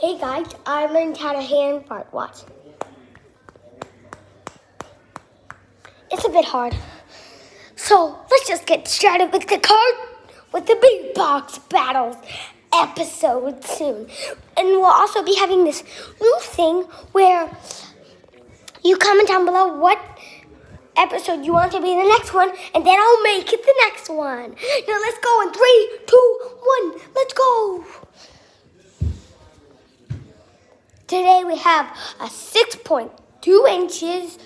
Hey guys, I learned how to hand fart. Watch. It's a bit hard. So let's just get started with the Beatbox battles episode soon. And we'll also be having this new thing where you comment down below what episode you want to be the next one, and then I'll make it the next one. Now let's go in 3, 2, 1, let's go. Today we have a 6.2 inches.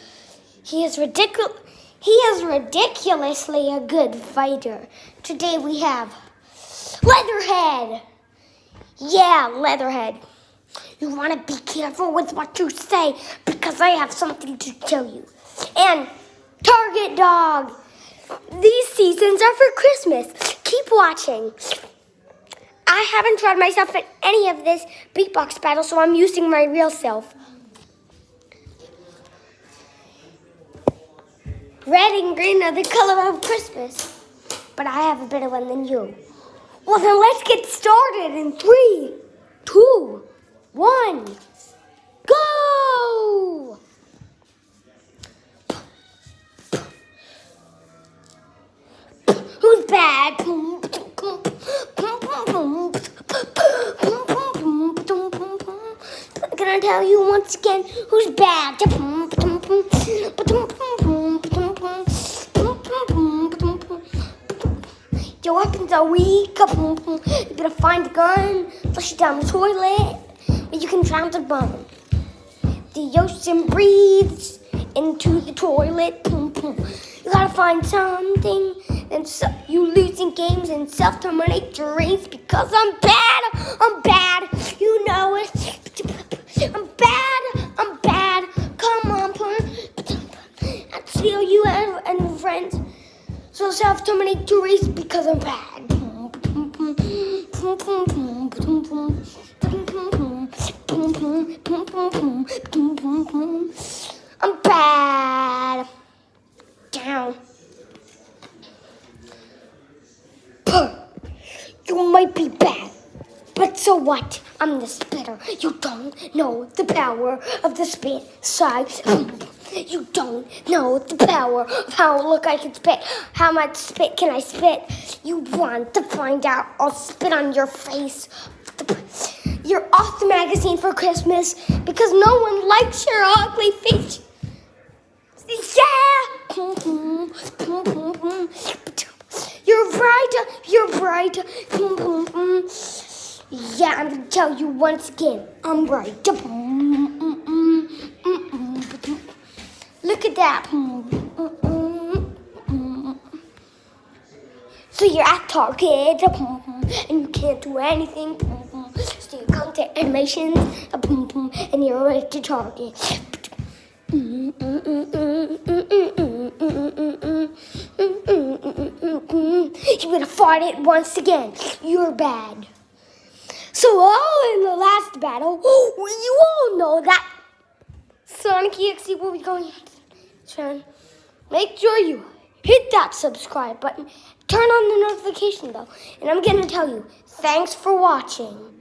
He is ridiculously a good fighter. Today we have Leatherhead. Yeah, Leatherhead. You want to be careful with what you say because I have something to tell you. And Target Dog. These seasons are for Christmas. Keep watching. I haven't tried myself in any of this beatbox battle, so I'm using my real self. Red and green are the color of Christmas, but I have a better one than you. Well, then let's get started in 3, 2, 1, go! Who's bad? I'm gonna tell you once again who's bad. Your weapons are weak. You better find the gun, flush it down the toilet, where you can drown the bum. The ocean breathes into the toilet. You gotta find something, and so you losing games and self-terminate your race because I'm bad. I'm bad. You know it. I'm bad. I'm bad. Come on, I'll steal you and friends. So self-terminate your race because I'm bad. I'm bad. Down. You might be bad, but so what? I'm the spitter. You don't know the power of the spit size. You don't know the power of how look I can spit. How much spit can I spit? You want to find out? I'll spit on your face. You're off the magazine for Christmas because no one likes your ugly face. Yeah! You're right. Yeah, I'm gonna tell you once again, I'm right. Look at that. So you're at Target, and you can't do anything. So you come to animations, and you're right to Target. You better fart it once again. You're bad. So in the last battle, you all know that Sonic EXE will be going on. Make sure you hit that subscribe button. Turn on the notification bell. And I'm going to tell you, thanks for watching.